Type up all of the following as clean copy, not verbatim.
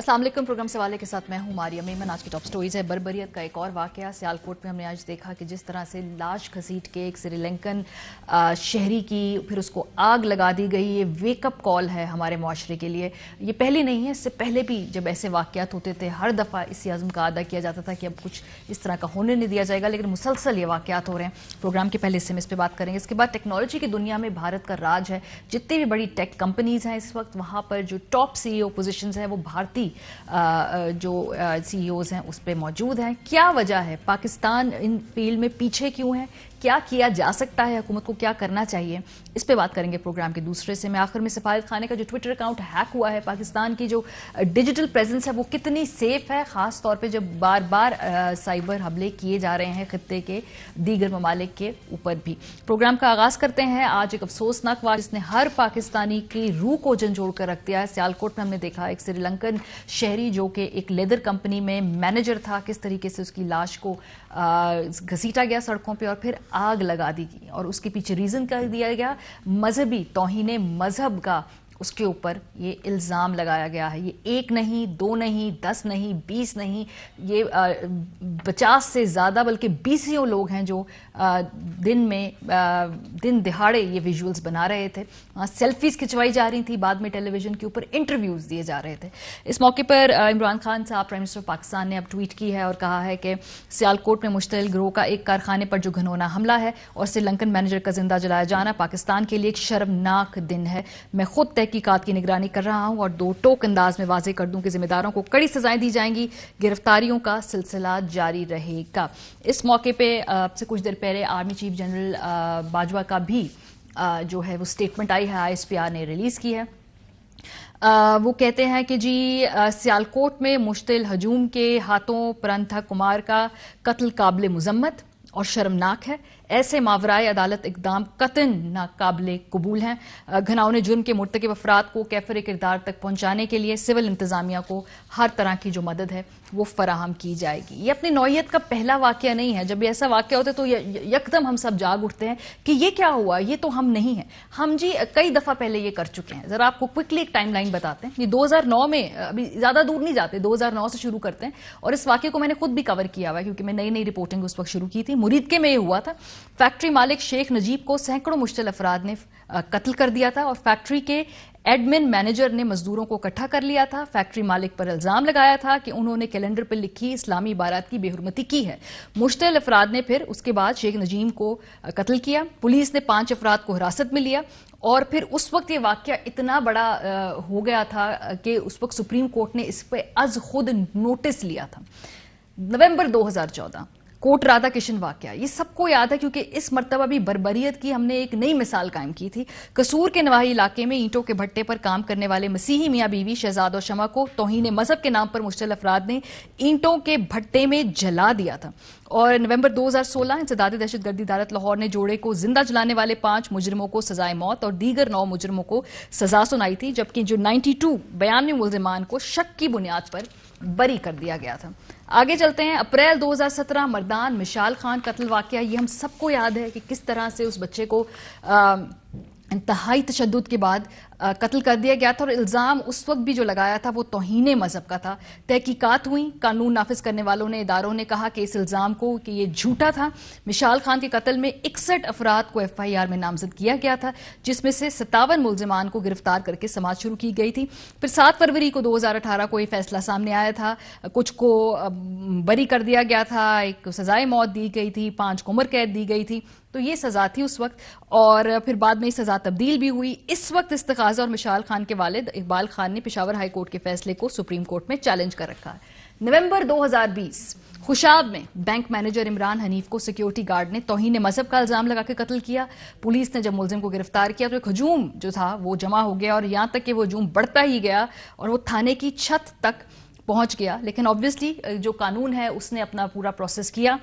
अस्सलाम वालेकुम। प्रोग्राम सवाले के साथ मैं हूं मारिया मेमन। आज की टॉप स्टोरीज है बर्बरियत का एक और वाकया। सियालकोट में हमने आज देखा कि जिस तरह से लाश घसीट के एक श्रीलंकन शहरी की फिर उसको आग लगा दी गई, ये वेकअप कॉल है हमारे मुआशरे के लिए। ये पहली नहीं है, इससे पहले भी जब ऐसे वाकयात होते थे हर दफ़ा इसी अज़्म का अदा किया जाता था कि अब कुछ इस तरह का होने नहीं दिया जाएगा, लेकिन मुसलसल ये वाकयात हो रहे हैं। प्रोग्राम के पहले हिस्से में इस पर बात करेंगे। इसके बाद टेक्नोलॉजी की दुनिया में भारत का राज है। जितनी भी बड़ी टेक कंपनीज हैं इस वक्त, वहाँ पर जो टॉप CEO पोजिशन हैं वो भारतीय जो CEOs हैं उस पर मौजूद हैं। क्या वजह है? पाकिस्तान इन फील्ड में पीछे क्यों है? क्या किया जा सकता है? हुकूमत को क्या करना चाहिए? इस पे बात करेंगे प्रोग्राम के दूसरे से। मैं आखिर में सफारत खाने का जो ट्विटर अकाउंट हैक हुआ है, पाकिस्तान की जो डिजिटल प्रेजेंस है वो कितनी सेफ है, खास तौर पे जब बार बार साइबर हमले किए जा रहे हैं खित्ते के दीगर ममालिक के ऊपर भी। प्रोग्राम का आगाज करते हैं आज एक अफसोसनाक वाक़या जिसने हर पाकिस्तानी की रूह को झंझोड़ कर रख दिया है। सियालकोट में हमने देखा एक श्रीलंकन शहरी जो कि एक लेदर कंपनी में मैनेजर था, किस तरीके से उसकी लाश को घसीटा गया सड़कों पे और फिर आग लगा दी गई, और उसके पीछे रीजन कर दिया गया मजहबी तौहीने मजहब का। उसके ऊपर ये इल्ज़ाम लगाया गया है। ये 1 नहीं, 2 नहीं, 10 नहीं, 20 नहीं, ये 50 से ज़्यादा बल्कि 20 लोग हैं जो दिन दिहाड़े ये विजुअल्स बना रहे थे। सेल्फीज खिंचवाई जा रही थी, बाद में टेलीविजन के ऊपर इंटरव्यूज दिए जा रहे थे। इस मौके पर इमरान खान साहब प्राइम मिनिस्टर पाकिस्तान ने अब ट्वीट की है और कहा है कि सियालकोट में मुश्तइल गिरोह का एक कारखाने पर जो घिनौना हमला है और श्रीलंकन मैनेजर का जिंदा जलाया जाना पाकिस्तान के लिए एक शर्मनाक दिन है। मैं खुद तहकीकात की निगरानी कर रहा हूं और दो टोक अंदाज में वाज़ेह कर दूं कि जिम्मेदारों को कड़ी सजाएं दी जाएंगी। गिरफ्तारियों का सिलसिला जारी रहेगा। इस मौके पे से कुछ देर पहले आर्मी चीफ जनरल बाजवा का भी जो है वो स्टेटमेंट आई है, ISPR ने रिलीज की है। वो कहते हैं कि जी सियालकोट में मुश्तिल हजूम के हाथों परंथा कुमार का कत्ल काबिल मुजम्मत और शर्मनाक है। ऐसे मावराए अदालत इकदाम कतन नाकाबिले कबूल हैं। घिनौने जुर्म के मुर्तकिब अफराद को कैफर किरदार तक पहुंचाने के लिए सिविल इंतजामिया को हर तरह की जो मदद है वो फराहम की जाएगी। ये अपनी नौयत का पहला वाकया नहीं है। जब भी ऐसा वाकया होता है तो यकदम हम सब जाग उठते हैं कि ये क्या हुआ, ये तो हम नहीं हैं। हम जी कई दफा पहले ये कर चुके हैं। जरा आपको क्विकली एक टाइमलाइन बताते हैं। ये 2009 में, अभी ज्यादा दूर नहीं जाते, 2009 से शुरू करते हैं और इस वाकये को मैंने खुद भी कवर किया हुआ है क्योंकि मैं नई नई रिपोर्टिंग उस वक्त शुरू की थी। मुरीदके में ये हुआ था। फैक्ट्री मालिक शेख नजीब को सैकड़ों मुश्तिल अफराद ने कत्ल कर दिया था और फैक्ट्री के एडमिन मैनेजर ने मजदूरों को इकट्ठा कर लिया था। फैक्ट्री मालिक पर इल्जाम लगाया था कि उन्होंने कैलेंडर पर लिखी इस्लामी इबारत की बेहुरमती की है। मुश्तिल अफराद ने फिर उसके बाद शेख नजीम को कत्ल किया। पुलिस ने 5 अफराद को हिरासत में लिया और फिर उस वक्त ये वाकया इतना बड़ा हो गया था कि उस वक्त सुप्रीम कोर्ट ने इस पर अज खुद नोटिस लिया था। नवंबर 2014 कोट राधा किशन वाकया, ये सबको याद है क्योंकि इस मर्तबा भी बर्बरियत की हमने एक नई मिसाल कायम की थी। कसूर के नवाही इलाके में ईंटों के भट्टे पर काम करने वाले मसीही मियाँ बीवी शहजाद और शमा को तौहीन मजहब के नाम पर मुश्तिल अफराद ने ईंटों के भट्टे में जला दिया था। और नवंबर 2016 इंसदादी दहशतगर्दी अदालत लाहौर ने जोड़े को जिंदा जलाने वाले 5 मुजरिमों को सजाए मौत और दीगर 9 मुजरिमों को सजा सुनाई थी, जबकि जो 92 बयानी मुल्जिमान को शक की बुनियाद पर बरी कर दिया गया था। आगे चलते हैं। अप्रैल 2017 मर्दान मिशाल खान कत्ल वाकया, ये हम सबको याद है कि किस तरह से उस बच्चे को इंतहाई तशद्दुद के बाद कत्ल कर दिया गया था और इल्ज़ाम उस वक्त भी जो लगाया था वो तौहीने मजहब का था। तहकीकात हुई, कानून नाफिज करने वालों ने, इदारों ने कहा कि इस इल्ज़ाम को कि ये झूठा था। मिशाल खान के कत्ल में 61 अफराद को FIR में नामजद किया गया था, जिसमें से 57 मुल्जिमान को गिरफ्तार करके समाअत शुरू की गई थी। फिर 7 फरवरी को 2018 को ये फैसला सामने आया था। कुछ को बरी कर दिया गया था, एक सजाए मौत दी गई थी, 5 को उम्र कैद दी गई थी। तो ये सजा थी उस वक्त और फिर बाद में सजा तब्दील भी हुई। इस वक्त इस्तिगाज़ा और मिशाल खान के वालिद इकबाल खान ने पेशावर हाई कोर्ट के फैसले को सुप्रीम कोर्ट में चैलेंज कर रखा है। नवंबर 2020 खुशाब में बैंक मैनेजर इमरान हनीफ को सिक्योरिटी गार्ड ने तौहीन मजहब का इल्जाम लगा के कत्ल किया। पुलिस ने जब मुलजिम को गिरफ्तार किया तो एक हजूम जो था वो जमा हो गया और यहां तक कि वो हजूम बढ़ता ही गया और वो थाने की छत तक पहुंच गया। लेकिन ऑब्वियसली जो कानून है उसने अपना पूरा प्रोसेस किया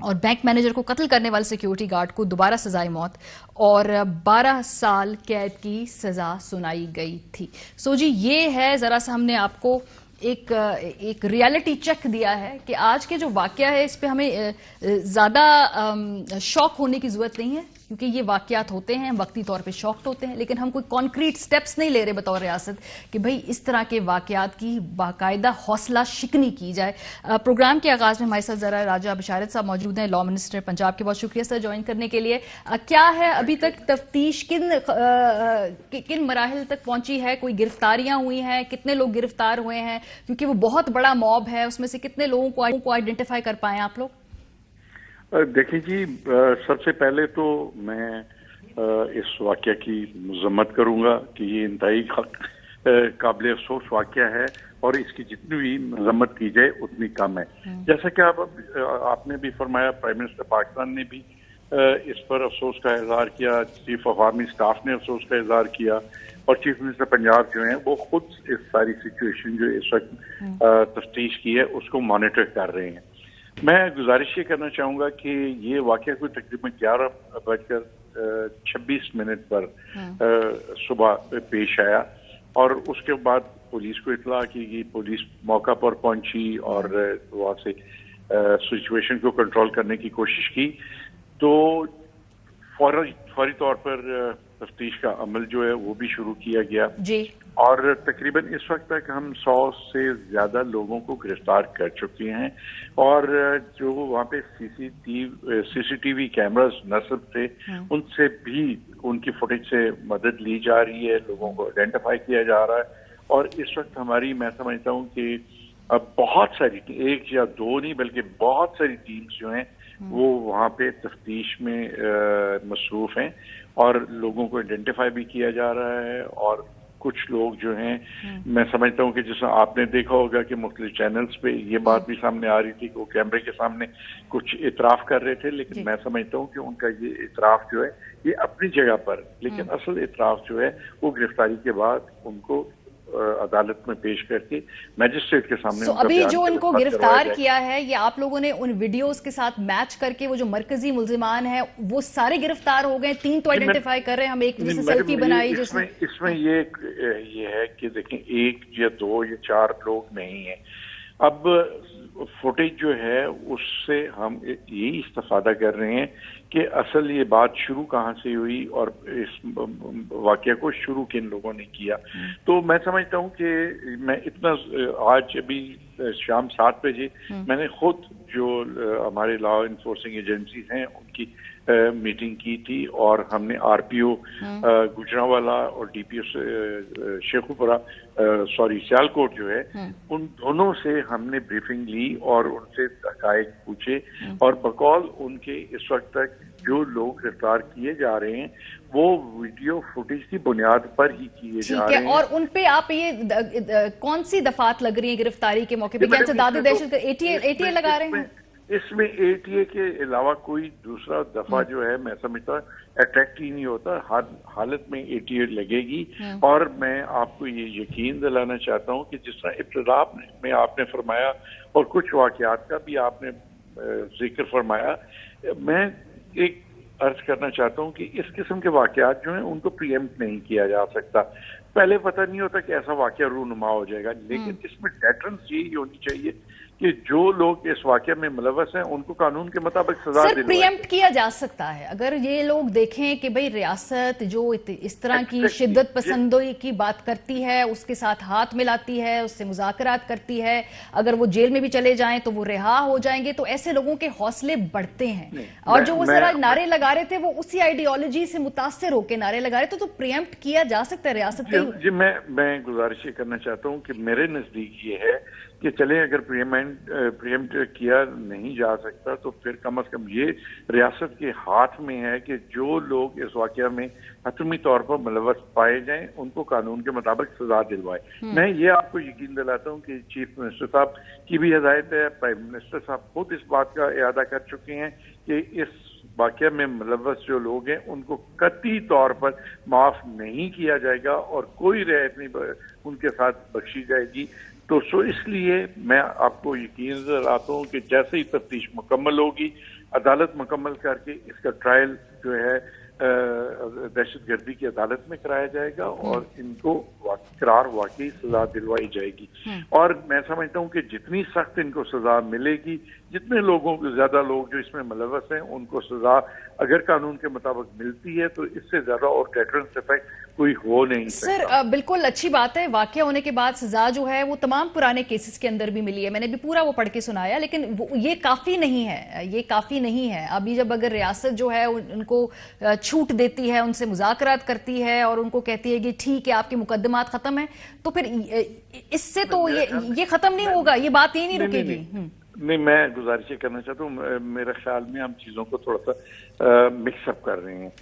और बैंक मैनेजर को कत्ल करने वाले सिक्योरिटी गार्ड को दोबारा सजाए मौत और 12 साल कैद की सजा सुनाई गई थी। सो जी ये है, जरा सा हमने आपको एक रियलिटी चेक दिया है कि आज के जो वाकया है इस पे हमें ज्यादा शॉक होने की जरूरत नहीं है। क्योंकि ये वाकयात होते हैं, वक्ती तौर पे शॉक्ड होते हैं, लेकिन हम कोई कॉन्क्रीट स्टेप्स नहीं ले रहे बतौर रियासत कि भाई इस तरह के वाकयात की बाकायदा हौसला शिकनी की जाए। प्रोग्राम के आगाज में हमारे साथ जरा राजा बिशारत साहब मौजूद हैं, लॉ मिनिस्टर पंजाब के। बहुत शुक्रिया सर ज्वाइन करने के लिए। क्या है अभी तक तफ्तीश किन मराहिल तक पहुंची है? कोई गिरफ्तारियां हुई हैं? कितने लोग गिरफ्तार हुए हैं? क्योंकि वो बहुत बड़ा मॉब है, उसमें से कितने लोगों को आइडेंटिफाई कर पाए आप लोग? देखिए जी, सबसे पहले तो मैं इस वाकया की मजम्मत करूंगा कि ये इंतहाई काबिल अफसोस वाकया है और इसकी जितनी भी मजम्मत की जाए उतनी कम है। जैसा कि आपने भी फरमाया, प्राइम मिनिस्टर पाकिस्तान ने भी इस पर अफसोस का इजहार किया, चीफ ऑफ आर्मी स्टाफ ने अफसोस का इजहार किया और चीफ मिनिस्टर पंजाब जो हैं वो खुद इस सारी सिचुएशन जो इस वक्त तफ्तीश की है उसको मॉनिटर कर रहे हैं। मैं गुजारिश ये करना चाहूंगा कि ये वाकया कोई तकरीबन 11:26 पर सुबह पेश आया और उसके बाद पुलिस को इतला की गई। पुलिस मौका पर पहुंची और वहां से सिचुएशन को कंट्रोल करने की कोशिश की। तो फौरी तौर पर तफ्तीश का अमल जो है वो भी शुरू किया गया जी। और तकरीबन इस वक्त तक हम 100 से ज्यादा लोगों को गिरफ्तार कर चुके हैं और जो वहाँ पे सीसीटीवी कैमरास नस्ब थे उनसे भी उनकी फुटेज से मदद ली जा रही है, लोगों को आइडेंटिफाई किया जा रहा है। और इस वक्त हमारी, मैं समझता हूँ कि अब बहुत सारी, एक या दो नहीं बल्कि बहुत सारी टीम्स जो हैं वो वहाँ पे तफ्तीश में मसरूफ हैं और लोगों को आइडेंटिफाई भी किया जा रहा है। और कुछ लोग जो हैं, मैं समझता हूँ कि जैसा आपने देखा होगा कि मुख्तलिफ चैनल्स पे ये बात भी सामने आ रही थी कि वो कैमरे के सामने कुछ इतराफ कर रहे थे, लेकिन मैं समझता हूँ कि उनका ये इतराफ जो है ये अपनी जगह पर, लेकिन असल इतराफ जो है वो गिरफ्तारी के बाद उनको अदालत में पेश करके मैजिस्ट्रेट के सामने अभी जो उनको गिरफ्तार किया है, ये आप लोगों ने उन वीडियोस के साथ मैच करके वो जो मरकजी मुल्जिमान है वो सारे गिरफ्तार हो गए? 3 तो आइडेंटिफाई कर रहे हैं हम, एक जैसे सेल्फी बनाई जिसमें इसमें ये है कि देखें 1 या 2 या 4 लोग नहीं है। अब फुटेज जो है उससे हम यही इस्तेफादा कर रहे हैं कि असल ये बात शुरू कहाँ से हुई और इस वाकया को शुरू किन लोगों ने किया। तो मैं समझता हूँ कि मैं इतना, आज अभी शाम 7 बजे मैंने खुद जो हमारे लॉ इन्फोर्सिंग एजेंसीज हैं उनकी मीटिंग की थी और हमने आरपीओ गुजरांवाला और डीपीओ शेखुपुरा सियालकोट जो है उन दोनों से हमने ब्रीफिंग ली और उनसे हकायक पूछे और बकौल उनके इस वक्त तक जो लोग गिरफ्तार किए जा रहे हैं वो वीडियो फुटेज की बुनियाद पर ही किए जा रहे हैं। और उनपे आप ये कौन सी दफात लग रही है गिरफ्तारी के मौके पे? क्या इंसदादी दहशत एटीए लगा रहे हैं? इसमें एटीए के अलावा कोई दूसरा दफा जो है मैं समझता हूँ अट्रैक्ट ही नहीं होता। हर हालत में एटीए लगेगी और मैं आपको ये यकीन दिलाना चाहता हूँ कि जिस तरह इब्तिदा में आपने फरमाया और कुछ वाकयात का भी आपने जिक्र फरमाया, मैं एक अर्ज करना चाहता हूँ कि इस किस्म के वाकयात जो हैं उनको प्रीएम्प्ट नहीं किया जा सकता। पहले पता नहीं होता कि ऐसा वाकया रूनुमा हो जाएगा, लेकिन इसमें डेटरेंस यही होनी चाहिए कि जो लोग इस वाकये में मुलव्वस हैं उनको कानून के मुताबिक सजा दिलवाई। प्रीएम्प्ट किया जा सकता है अगर ये लोग देखें कि भाई रियासत जो इस तरह की शिद्दत पसंदी की बात करती है, उसके साथ हाथ मिलाती है, उससे मुज़ाकरात करती है, अगर वो जेल में भी चले जाएं तो वो रिहा हो जाएंगे, तो ऐसे लोगों के हौसले बढ़ते हैं। और जो वो सारा नारे लगा रहे थे वो उसी आइडियोलॉजी से मुतासिर होकर नारे लगा रहे थे, तो प्रीएम्प्ट किया जा सकता है रियासत जी। मैं गुजारिश ये करना चाहता हूँ कि मेरे नजदीक ये है कि चले अगर प्रीएम्प्ट किया नहीं जा सकता तो फिर कम से कम ये रियासत के हाथ में है कि जो लोग इस वाकया में हतमी तौर पर मुलव्वस पाए जाएं उनको कानून के मुताबिक सजा दिलवाए। मैं ये आपको यकीन दिलाता हूँ कि चीफ मिनिस्टर साहब की भी हिदायत है, प्राइम मिनिस्टर साहब खुद इस बात का इरादा कर चुके हैं कि इस वाकया में मुलव्वस जो लोग हैं उनको कतई तौर पर माफ नहीं किया जाएगा और कोई रियायत नहीं उनके साथ बख्शी जाएगी। तो इसलिए मैं आपको यकीन दिलाता हूँ कि जैसे ही तफ्तीश मुकम्मल होगी, अदालत मुकम्मल करके इसका ट्रायल जो है दहशतगर्दी की अदालत में कराया जाएगा और इनको करार वाकई सजा दिलवाई जाएगी। और मैं समझता हूँ कि जितनी सख्त इनको सजा मिलेगी जितने लोगों ज्यादा लोग जो इसमें मुलव्वस हैं उनको सजा अगर कानून के मुताबिक मिलती है तो इससे ज्यादा और डेटरेंस इफेक्ट कोई हो नहीं सकता। सर बिल्कुल अच्छी बात है, वाकया होने के बाद सजा जो है वो तमाम पुराने केसेस के अंदर भी मिली है, मैंने भी पूरा वो पढ़ के सुनाया, लेकिन ये काफी नहीं है, ये काफी नहीं है। अभी जब अगर रियासत जो है उनको छूट देती है, उनसे मुज़ाकरात करती है और उनको कहती है कि ठीक है आपके मुकदमात खत्म है, तो फिर इससे तो ये खत्म नहीं होगा, ये बात ही नहीं रुकेगी। नहीं, मैं गुजारिश करना चाहता हूँ, मेरे ख्याल में हम चीजों को थोड़ा सा मिक्सअप कर रहे हैं।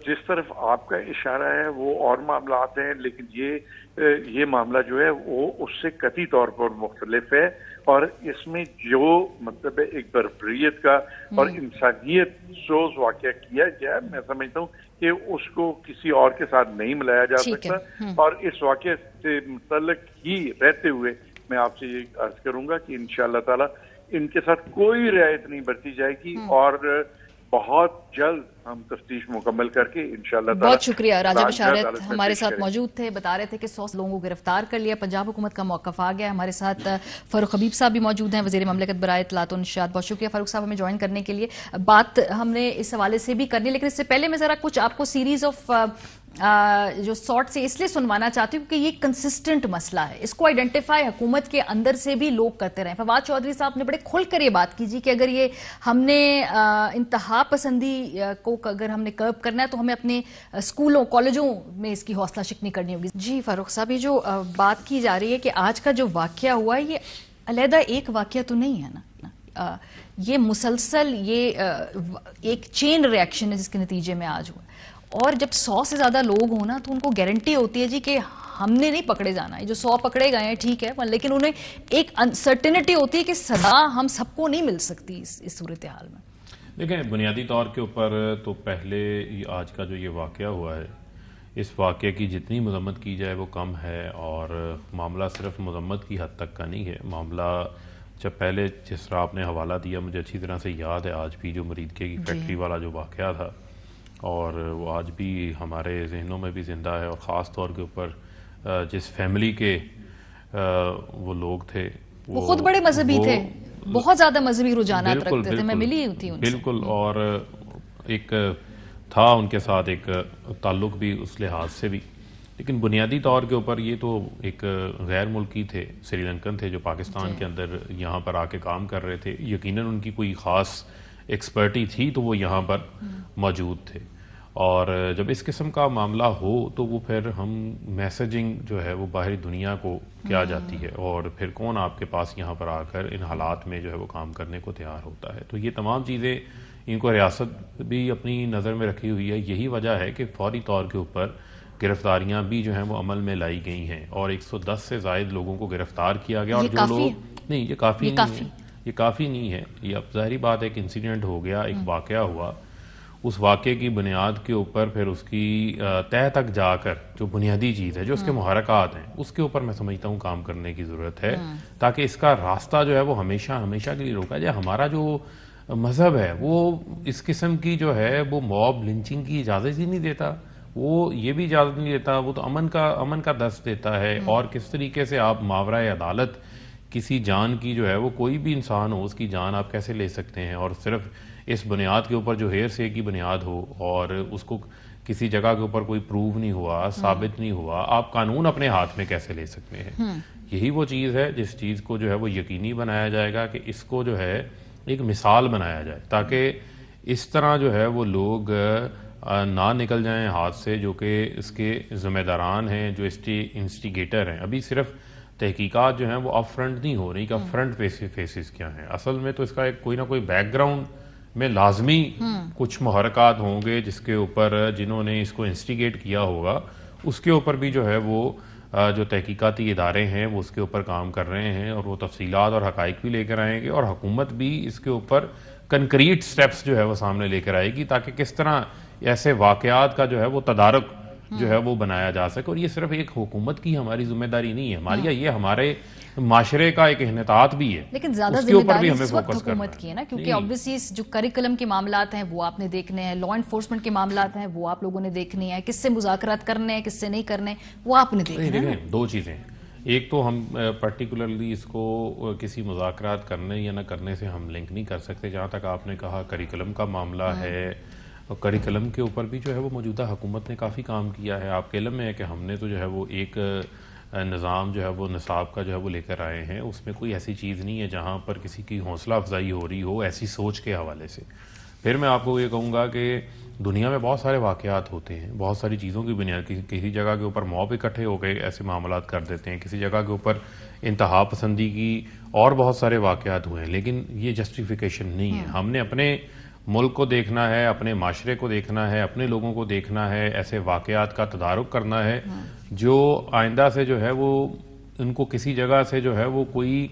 जिस तरफ आपका इशारा है वो और मामलात हैं, लेकिन ये मामला जो है वो उससे कतई तौर पर मुख्तलिफ है, और इसमें जो मतलब एक बर्बरियत का और इंसानियत सोच वाकया किया गया, मैं समझता हूँ कि उसको किसी और के साथ नहीं मिलाया जा सकता। और इस वाकये से मुतल्लिक ही रहते हुए मैं आपसे ये अर्ज करूंगा कि इंशाअल्लाह ताला इनके साथ कोई रियायत नहीं बरती जाएगी, और बहुत जल्द हम तफ्तीश मुकम्मल करके इंशाअल्लाह ताला। बहुत शुक्रिया। राजा बशारत हमारे साथ मौजूद थे, बता रहे थे कि 100 लोगों को गिरफ्तार कर लिया, पंजाब हुकूमत का मौक़िफ़ आ गया। हमारे साथ फारूक हबीब साहब भी मौजूद हैं, वज़ीर ममलकत बराए इत्तलात व नशरियात। बहुत शुक्रिया फारूक साहब हमें ज्वाइन करने के लिए। बात हमने इस हवाले से भी करनी, लेकिन इससे पहले मैं जरा कुछ आपको सीरीज ऑफ जो सॉर्ट से इसलिए सुनवाना चाहती हूँ कि ये कंसिस्टेंट मसला है, इसको आइडेंटिफाई हुकूमत के अंदर से भी लोग करते रहे। फवाद चौधरी साहब ने बड़े खुलकर ये बात की जी कि अगर ये हमने इंतहा पसंदी को अगर हमने कर्ब करना है तो हमें अपने स्कूलों कॉलेजों में इसकी हौसला शिकनी करनी होगी। जी फारूक साहब, ये जो बात की जा रही है कि आज का जो वाकया हुआ है ये अलहदा एक वाकया तो नहीं है ना, ये मुसलसल ये एक चेन रिएक्शन है जिसके नतीजे में आज हुआ। और जब 100 से ज्यादा लोग हो ना तो उनको गारंटी होती है जी कि हमने नहीं पकड़े जाना है, जो 100 पकड़े गए हैं ठीक है, लेकिन उन्हें एक अनसर्टेनिटी होती है कि सजा हम सबको नहीं मिल सकती इस सूरत हाल में। देखें, बुनियादी तौर के ऊपर तो पहले आज का जो ये वाकया हुआ है, इस वाकये की जितनी मजम्मत की जाए वो कम है, और मामला सिर्फ मजम्मत की हद तक का नहीं है। मामला जब पहले जिस तरह आपने हवाला दिया, मुझे अच्छी तरह से याद है आज भी जो मरीदके की फैक्ट्री वाला जो वाकया था, और वो आज भी हमारे जहनों में भी ज़िंदा है। और ख़ास तौर के ऊपर जिस फैमिली के वो लोग थे वो खुद बड़े मजहबी थे, बहुत ज़्यादा मजहबी रुझानात रखते थे, मैं मिली थी उनसे। बिल्कुल, और एक था उनके साथ एक ताल्लुक़ भी उस लिहाज से भी। लेकिन बुनियादी तौर के ऊपर ये तो एक गैर मुल्की थे, श्रीलंकन थे जो पाकिस्तान के अंदर यहाँ पर आके काम कर रहे थे। यकीनन उनकी कोई ख़ास एक्सपर्टी थी तो वो यहाँ पर मौजूद थे, और जब इस किस्म का मामला हो तो वो फिर हम मैसेजिंग जो है वो बाहरी दुनिया को क्या जाती है, और फिर कौन आपके पास यहाँ पर आकर इन हालात में जो है वो काम करने को तैयार होता है। तो ये तमाम चीज़ें इनको रियासत भी अपनी नज़र में रखी हुई है। यही वजह है कि फौरी तौर के ऊपर गिरफ्तारियाँ भी जो हैं वो अमल में लाई गई हैं, और 110 से ज़ायद लोगों को गिरफ्तार किया गया। और जो लोग नहीं, ये काफ़ी नहीं है, ये काफ़ी नहीं है। ये अब ज़ाहिरी बात है कि इंसिडेंट हो गया, एक वाकया हुआ, उस वाकये की बुनियाद के ऊपर फिर उसकी तह तक जाकर जो बुनियादी चीज़ है, जो उसके मुहरकात हैं, उसके ऊपर मैं समझता हूँ काम करने की ज़रूरत है, ताकि इसका रास्ता जो है वो हमेशा हमेशा के लिए रोका जाए। हमारा जो मज़हब है वो इस किस्म की जो है वो मॉब लिंचिंग की इजाज़त ही नहीं देता, वो ये भी इजाज़त नहीं देता, वो तो अमन का दस्त देता है। और किस तरीके से आप मावराए अदालत किसी जान की जो है वो कोई भी इंसान हो उसकी जान आप कैसे ले सकते हैं, और सिर्फ इस बुनियाद के ऊपर जो हेर से की बुनियाद हो और उसको किसी जगह के ऊपर कोई प्रूव नहीं हुआ, साबित नहीं हुआ, आप कानून अपने हाथ में कैसे ले सकते हैं। यही वो चीज़ है जिस चीज़ को जो है वो यकीनी बनाया जाएगा कि इसको जो है एक मिसाल बनाया जाए, ताकि इस तरह जो है वो लोग ना निकल जाएं हाथ से, जो कि इसके ज़िम्मेदारान हैं, जो इंस्टिगेटर हैं। अभी सिर्फ तहकीकात जो हैं वो अप फ्रंट नहीं हो रही कि फ्रंट फेसिस क्या हैं, असल में तो इसका एक कोई ना कोई बैकग्राउंड में लाजमी कुछ मुहरकात होंगे जिसके ऊपर जिन्होंने इसको इंस्टिगेट किया होगा उसके ऊपर भी जो है वो जो तहकीकाती इदारे हैं वो उसके ऊपर काम कर रहे हैं, और वो तफसीलात और हकाइक भी लेकर आएंगे, और हुकूमत भी इसके ऊपर कंक्रीट स्टेप्स जो है वो सामने लेकर आएगी, ताकि किस तरह ऐसे वाकयात का जो है वो तदारुक जो है वो बनाया जा सके। और ये सिर्फ एक हुकूमत की हमारी जिम्मेदारी नहीं है, हमारी ये हमारे माशरे का एक इहतियात भी है, लेकिन ज्यादा जिम्मेदारी इस वक्त हुकूमत की है ना, क्योंकि ऑब्वियसली जो करिकुलम के मामलात हैं वो आपने देखने हैं, लॉ एनफोर्समेंट के मामलात हैं वो आप लोगों ने देखनी है, किससे मुज़ाकरात करने हैं किससे नहीं करने वो आपने देखना है। दो चीजें, ایک تو ہم پرٹیکولرلی اس کو کسی مذاکرات کرنے یا نہ کرنے سے ہم لنک نہیں کر سکتے. جہاں تک آپ نے کہا کریکولم کا معاملہ ہے، اور کریکولم کے اوپر بھی جو ہے وہ موجودہ حکومت نے کافی کام کیا ہے. آپ کے علم میں ہے کہ ہم نے تو جو ہے وہ ایک نظام جو ہے وہ نصاب کا جو ہے وہ لے کر آئے ہیں. اس میں کوئی ایسی چیز نہیں ہے جہاں پر کسی کی حوصلہ افزائی ہو رہی ہو ایسی سوچ کے حوالے سے. پھر میں آپ کو یہ کہوں گا کہ دنیا میں بہت سارے واقعات ہوتے ہیں، بہت ساری چیزوں کی بنیاد کسی جگہ کے اوپر موب اکٹھے ہو گئے ایسے معاملات کر دیتے ہیں، کسی جگہ کے اوپر انتہا پسندی کی اور بہت سارے واقعات ہوئے ہیں، لیکن یہ جسٹیفیکیشن نہیں ہے. ہم نے اپنے ملک کو دیکھنا ہے، اپنے معاشرے کو دیکھنا ہے، اپنے لوگوں کو دیکھنا ہے، ایسے واقعات کا تدارک کرنا ہے جو آئندہ سے جو ہے وہ ان کو کسی جگہ سے جو ہے وہ کوئی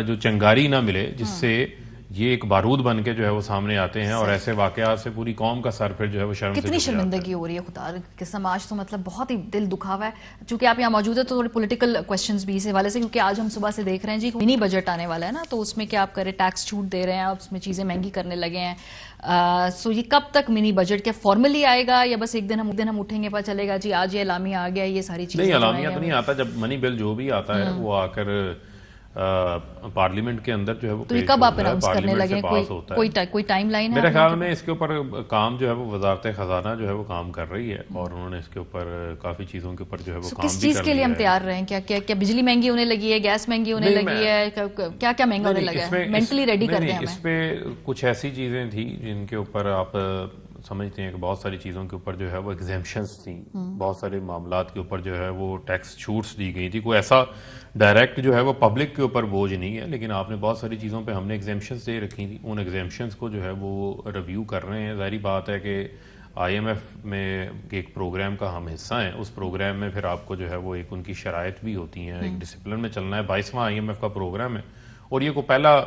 جو چنگاری نہ ملے جس سے یہ ایک بارود بن کے جو ہے وہ سامنے آتے ہیں، اور ایسے واقعات سے پوری قوم کا سر پھر جو ہے وہ شرم سے کتنی شرمندگی ہو رہی ہے خدا کے سماج تو مطلب بہت ہی دل دکھا ہوا ہے. چونکہ آپ یہاں موجود ہیں تو تھوڑے پولیٹیکل کوسچنز بھی اس حوالے سے، کیونکہ آج ہم صبح سے دیکھ رہے ہیں جی منی بجٹ آنے والا ہے نا، تو اس میں کیا آپ کریں، ٹیکس چھوٹ دے رہے ہیں، اب اس میں چیزیں مہنگی کرنے لگے ہیں. سو یہ کب تک منی بجٹ کیا فارملی آئے گا یا بس ایک دن ہم اٹھیں گے پتہ چلے گا جی آج یہ اعلامیہ آ گیا، یہ ساری چیزیں؟ نہیں، اعلامیہ تو نہیں آتا. جب منی بل جو بھی آتا ہے وہ آ کر پارلیمنٹ کے اندر جو ہے وہ تو یہ کب آپ اناؤنس کرنے لگے، کوئی ٹائم لائن ہے؟ میرے خیال میں اس کے اوپر کام جو ہے وہ وزارت خزانہ جو ہے وہ کام کر رہی ہے، اور انہوں نے اس کے اوپر کافی چیزوں کے اوپر جو ہے وہ کام بھی کر کس چیز کے لیے ہم تیار رہے ہیں؟ کیا بجلی مہنگی ہونے لگی ہے، گیس مہنگی ہونے لگی ہے، کیا کیا مہنگا ہونے لگا ہے؟ مینٹلی ریڈی کر دیں ہمیں. اس پہ کچھ ایسی چیزیں تھیں جن کے اوپر آپ سمجھتے ہیں کہ بہت ساری چیزوں کے اوپر جو ہے وہ ایگزیمپشنز تھیں، بہت سارے معاملات کے اوپر جو ہے وہ ٹیکس چھوٹس دی گئی تھی. کوئی ایسا ڈائریکٹ جو ہے وہ پبلک کے اوپر بوجھ نہیں ہے، لیکن آپ نے بہت ساری چیزوں پہ ہم نے ایگزیمپشنز دے رکھی تھی. ان ایگزیمپشنز کو جو ہے وہ ریویو کر رہے ہیں. ظاہری بات ہے کہ آئی ایم ایف میں ایک پروگرام کا ہم حصہ ہیں. اس پروگرام میں پھر آپ کو جو ہے وہ ایک ان کی شرائط بھی ہوتی ہیں، ایک ڈسپلن میں چلنا ہے. 22واں آئی ایم ایف کا پروگرام ہے، اور یہ کوئی پہلا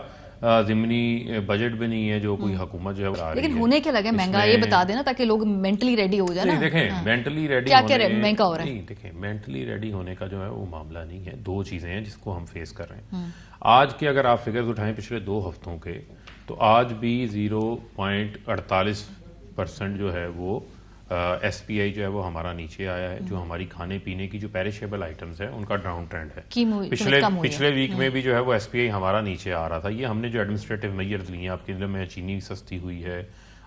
ضمنی بجٹ بھی نہیں ہے جو کوئی حکومت جو ہے. لیکن ہونے کے لگے مہنگا، یہ بتا دینا تاکہ لوگ مینٹلی ریڈی ہو جائیں. دیکھیں مینٹلی ریڈی مہنگا ہو رہا ہے، دیکھیں مینٹلی ریڈی ہونے کا جو ہے وہ معاملہ نہیں ہے. دو چیزیں ہیں جس کو ہم فیس کر رہے ہیں آج کے. اگر آپ فگرز اٹھائیں پچھلے 2 ہفتوں کے، تو آج بھی 0.48% جو ہے وہ ایس پی آئی جو ہے وہ ہمارا نیچے آیا ہے. جو ہماری کھانے پینے کی جو پیریشیبل آئٹمز ہیں ان کا ڈاؤن ٹرینڈ ہے. پچھلے ویک میں بھی جو ہے وہ ایس پی آئی ہمارا نیچے آ رہا تھا. یہ ہم نے جو ایڈمنسٹریٹو میئرز لی ہیں، آپ کے علم میں چینی سستی ہوئی ہے،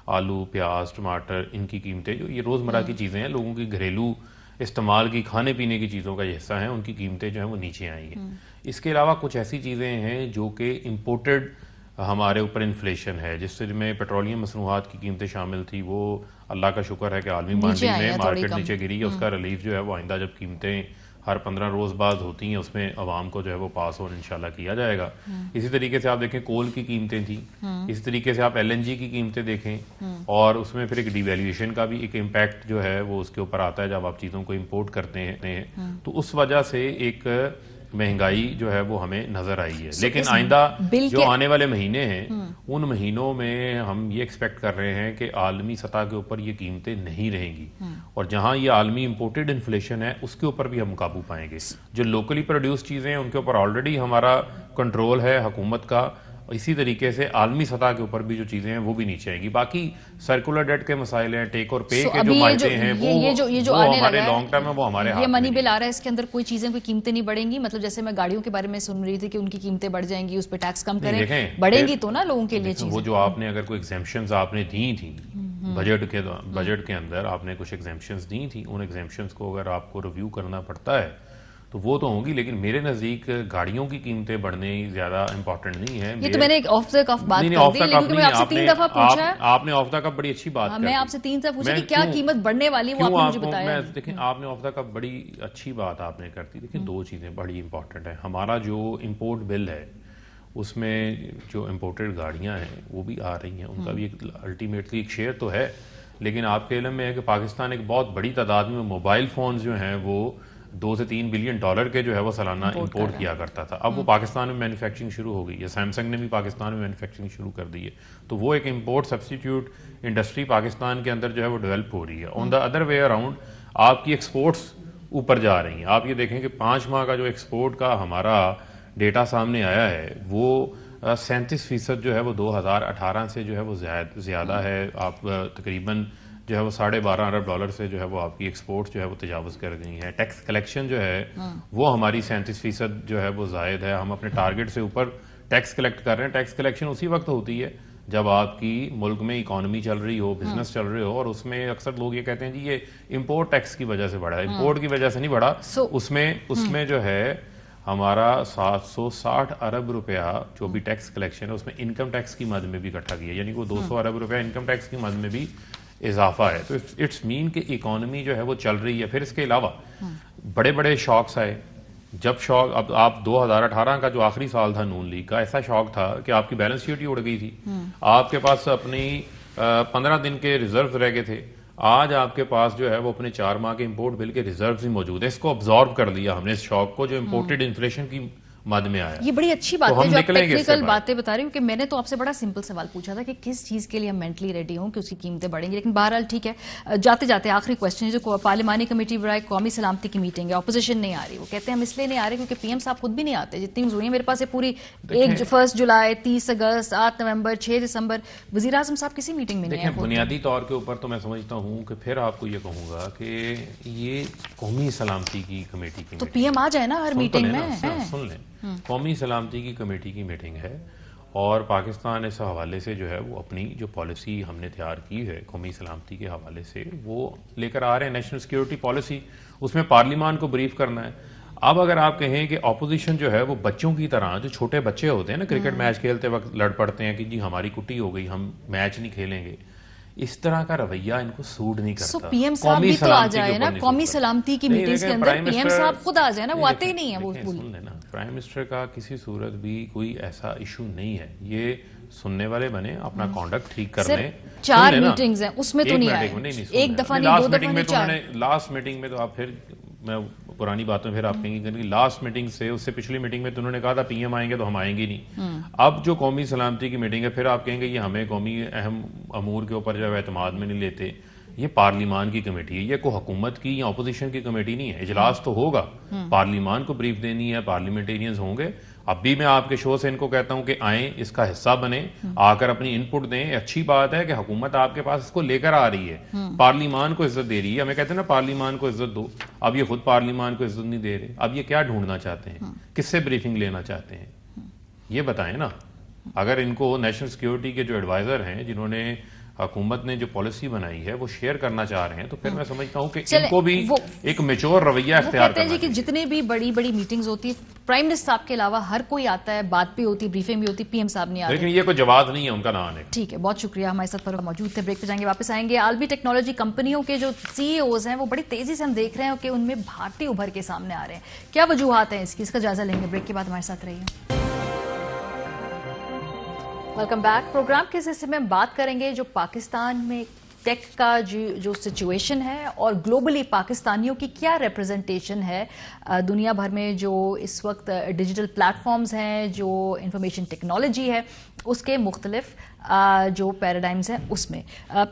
آلو، پیاز، ٹماٹر، ان کی قیمتیں جو یہ روزمرہ کی چیزیں ہیں، لوگوں کی گھریلو استعمال کی کھانے پینے کی چیزوں کا یہ حصہ ہیں، ان کی قیمتیں جو ہیں وہ نیچے آئی ہیں. اس کے علاوہ کچھ ایسی چیزیں ہیں جو کہ امپورٹڈ ہمارے اوپر انفلیشن ہے، جس سے میں پیٹرولیم مصنوعات کی قیمتیں شامل تھی. وہ اللہ کا شکر ہے کہ عالمی منڈی میں مارکیٹ نیچے گری ہے. اس کا ریلیف جو ہے وہ آئندہ جب قیمتیں ہر 15 روز بعد ہوتی ہیں اس میں عوام کو جو ہے وہ پاس آن انشاءاللہ کیا جائے گا. اسی طریقے سے آپ دیکھیں کول کی قیمتیں تھیں، اسی طریقے سے آپ ایل این جی کی قیمتیں دیکھیں، اور اس میں پھر ایک ڈی ویلیویشن کا بھی ایک امپیکٹ جو ہے وہ اس کے اوپر آتا ہے جب آپ چیزوں کو امپورٹ کرتے ہیں. تو اس وجہ سے ایک مہنگائی جو ہے وہ ہمیں نظر آئی ہے. لیکن آئندہ جو آنے والے مہینے ہیں ان مہینوں میں ہم یہ ایکسپیکٹ کر رہے ہیں کہ عالمی سطح کے اوپر یہ قیمتیں نہیں رہیں گی، اور جہاں یہ عالمی امپورٹڈ انفلیشن ہے اس کے اوپر بھی ہم قابو پائیں گے. جو لوکلی پروڈیوس چیزیں ہیں ان کے اوپر آلریڈی ہمارا کنٹرول ہے حکومت کا. اسی طریقے سے عالمی سطح کے اوپر بھی جو چیزیں ہیں وہ بھی نیچے آئیں گی. باقی سرکولر ڈیٹ کے مسائل ہیں، ٹیک اور پے کے جو معاہدے ہیں وہ ہمارے لانگ ٹرم میں وہ ہمارے ہاتھ. یہ منی بل آ رہا ہے، اس کے اندر کوئی چیزیں کوئی قیمتیں نہیں بڑھیں گی؟ مطلب جیسے میں گاڑیوں کے بارے میں سن رہی تھی کہ ان کی قیمتیں بڑھ جائیں گی، اس پہ ٹیکس کم کریں، بڑھیں گی تو نا لوگوں کے لیے چیزیں. وہ جو آپ نے اگر کوئی ایگزیمپشنز آپ نے دی تھیں بجٹ کے اندر، آپ نے کچھ ایگزیمپشنز دی تھیں، ان ایگزیمپشنز کو اگر آپ کو ریویو کرنا پڑتا ہے تو وہ تو ہوں گی. لیکن میرے نزدیک گاڑیوں کی قیمتیں بڑھنے زیادہ امپورٹنٹ نہیں ہے. یہ تو میں نے ایک آف دا کف بات کر دی، لیکن میں آپ سے 3 دفعہ پوچھا ہے. آپ نے آف دا کف بڑی اچھی بات کی. میں آپ سے 3 دفعہ پوچھا کہ کیا قیمت بڑھنے والی، وہ آپ نے مجھے بتایا. دیکھیں آپ نے آف دا کف بڑی اچھی بات آپ نے کرتی. دیکھیں 2 چیزیں بڑی امپورٹنٹ ہیں. ہمارا جو امپورٹ بل ہے اس میں جو امپورٹڈ گاڑیاں ہیں وہ بھی آ رہی ہیں، ان کا بھی ایک الٹیمیٹلی ایک شیئر تو ہے. لیکن آپ کے علم میں ہے کہ پاکستان ایک بہت بڑی تعداد میں موبائل فونز جو ہیں وہ $2 سے $3 بلین کے جو ہے وہ سالانہ امپورٹ کیا کرتا تھا. اب وہ پاکستان میں مینوفیکچرنگ شروع ہو گئی ہے. سیمسنگ نے بھی پاکستان میں مینوفیکچرنگ شروع کر دی ہے. تو وہ ایک امپورٹ سبسٹیٹیوٹ انڈسٹری پاکستان کے اندر جو ہے وہ ڈیولپ ہو رہی ہے. آن دا ادر وے اراؤنڈ آپ کی ایکسپورٹس اوپر جا رہی ہیں. آپ یہ دیکھیں کہ 5 ماہ کا جو ایکسپورٹ کا ہمارا ڈیٹا سامنے آیا ہے وہ 37% جو ہے وہ 2018 سے جو ہے وہ زیادہ ہے. آپ تقریباً جو ہے وہ $12.5 ارب سے جو ہے وہ آپ کی ایکسپورٹ جو ہے وہ تجاوز کر گئی ہے. ٹیکس کلیکشن جو ہے وہ ہماری 37% جو ہے وہ زائد ہے. ہم اپنے ٹارگٹ سے اوپر ٹیکس کلیکٹ کر رہے ہیں. ٹیکس کلیکشن اسی وقت ہوتی ہے جب آپ کی ملک میں اکانومی چل رہی ہو, بزنس چل رہے ہو, اور اس میں اکثر لوگ یہ کہتے ہیں جی یہ امپورٹ ٹیکس کی وجہ سے بڑھا ہے. امپورٹ کی وجہ سے نہیں بڑھا, اس میں جو ہے ہمارا 760 ارب روپیہ جو بھی ٹیکس کلیکشن ہے اس میں انکم ٹیکس کی مد میں بھی اکٹھا کیا, یعنی وہ 200 ارب روپیہ انکم ٹیکس کی مد میں بھی اضافہ ہے. تو اٹس مین کہ اکانومی جو ہے وہ چل رہی ہے. پھر اس کے علاوہ بڑے بڑے شاکس آئے. جب شاک, اب آپ 2018 کا جو آخری سال تھا نون لیگ کا, ایسا شاک تھا کہ آپ کی بیلنس شیٹ ہی اڑ گئی تھی. آپ کے پاس اپنی 15 دن کے ریزرو رہ گئے تھے. آج آپ کے پاس جو ہے وہ اپنے 4 ماہ کے امپورٹ بل کے ریزروز ہی موجود ہے. اس کو ابزارب کر لیا ہم نے, اس شاک کو جو امپورٹڈ انفلیشن کی مد میں آیا. یہ بڑی اچھی بات ہے جو آپ ٹیکنیکل باتیں بتا رہی ہوں, کہ میں نے تو آپ سے بڑا سمپل سوال پوچھا تھا کہ کس چیز کے لیے ہم مینٹلی ریڈی ہوں کہ اس کی قیمتیں بڑھیں گی. لیکن بہرحال ٹھیک ہے, جاتے جاتے آخری کوشچن ہے جو پارلیمانی کمیٹی برائے قومی سلامتی کی میٹنگ ہے, اپوزیشن نہیں آ رہی. وہ کہتے ہیں ہم اس لیے نہیں آ رہے کیونکہ پی ایم صاحب خود بھی نہیں آتے. جتنی ہوئی ہیں میرے پاس ہے پوری 1 جولائی, 30 اگست, 8 نومبر, 6 دسمبر, وزیر اعظم صاحب کسی میٹنگ میں نہیں آئے. بنیادی طور کے اوپر تو میں سمجھتا ہوں کہ پھر آپ کو یہ کہوں گا کہ یہ قومی سلامتی کی کمیٹی کی, تو پی ایم آ جائے نا ہر میٹنگ میں. سن لیں, قومی سلامتی کی کمیٹی کی میٹنگ ہے اور پاکستان اس حوالے سے جو ہے وہ اپنی جو پالیسی ہم نے تیار کی ہے قومی سلامتی کے حوالے سے وہ لے کر آ رہے ہیں. نیشنل سیکیورٹی پالیسی, اس میں پارلیمان کو بریف کرنا ہے. اب اگر آپ کہیں کہ اپوزیشن جو ہے وہ بچوں کی طرح, جو چھوٹے بچے ہوتے ہیں نا کرکٹ میچ کھیلتے وقت لڑ پڑتے ہیں کہ جی ہماری کٹی ہو گئی, ہم میچ نہیں کھیلیں گے, اس طرح کا رویہ ان کو سوٹ نہیں کرتا. پی ایم صاحب بھی تو آ جائے نا قومی سلامتی کی میٹنگز کے اندر, پی ایم صاحب خود آ جائے نا, وہ آتے ہی نہیں ہیں. وہ سن لینا, پرائم منسٹر کا کسی صورت بھی کوئی ایسا ایشو نہیں ہے. یہ سننے والے بنے, اپنا کانڈکٹ ٹھیک کر لیں. 4 میٹنگز ہیں اس میں تو نہیں آئے, ایک دفعہ نہیں, 2 دفعہ نہیں, 4. لاسٹ میٹنگ میں تو آپ پھر, میں پرانی باتوں پھر آپ کہیں گے لاسٹ میٹنگ سے اس سے پچھلی میٹنگ میں تو انہوں نے کہا تھا پی ایم آئیں گے تو ہم آئیں گے نہیں. اب جو قومی سلامتی کی میٹنگ ہے پھر آپ کہیں گے یہ ہمیں قومی اہم امور کے اوپر جو ہے اعتماد میں نہیں لیتے. یہ پارلیمان کی کمیٹی ہے, یہ کوئی حکومت کی یا اپوزیشن کی کمیٹی نہیں ہے. اجلاس تو ہوگا, پارلیمان کو بریف دینی ہے, پارلیمنٹیرینز ہوں گے. اب بھی میں آپ کے شو سے ان کو کہتا ہوں کہ آئیں, اس کا حصہ بنیں, آ کر اپنی ان پٹ دیں. اچھی بات ہے کہ حکومت آپ کے پاس اس کو لے کر آ رہی ہے, پارلیمان کو عزت دے رہی ہے. ہمیں کہتے ہیں نا پارلیمان کو عزت دو, اب یہ خود پارلیمان کو عزت نہیں دے رہے. اب یہ کیا ڈھونڈنا چاہتے ہیں, کس سے بریفنگ لینا چاہتے ہیں, یہ بتائیں نا. اگر ان کو نیشنل سیکیورٹی کے جو ایڈوائزر ہیں جنہوں نے حکومت نے جو پالیسی بنائی ہے وہ شیئر کرنا چاہ رہے ہیں, تو پھر میں سمجھتا ہوں کہ ان کو بھی ایک میچور رویہ اختیار کرنا چاہیے. کہ جتنے بھی بڑی بڑی میٹنگز ہوتی ہے, پرائم منسٹر صاحب کے علاوہ ہر کوئی آتا ہے, بات بھی ہوتی ہے, بریفنگ بھی ہوتی ہے, پی ایم صاحب نہیں آتے. لیکن یہ کوئی جواز نہیں ہے ان کا نام ہے. ٹھیک ہے, بہت شکریہ, ہمارے ساتھ پر موجود تھے. بریک پہ جائیں گے, واپس آئیں گے. عالمی ٹیکنالوجی کمپنیوں کے جو سی ای اوز ہیں وہ بڑی تیزی سے ہم دیکھ رہے ہیں کہ ان میں بھارتی ابھر کے سامنے آ رہے ہیں. کیا وجوہات ہیں اس کا جائزہ لیں گے. بریک کے بعد ہمارے ساتھ رہیے. Welcome back. پروگرام کے حصے میں ہم بات کریں گے جو پاکستان میں ٹیک کا جو سچویشن ہے اور گلوبلی پاکستانیوں کی کیا ریپرزنٹیشن ہے دنیا بھر میں. جو اس وقت ڈیجیٹل پلیٹ فارمز ہیں, جو انفارمیشن ٹیکنالوجی ہے, اس کے مختلف جو پیراڈائمز ہیں اس میں.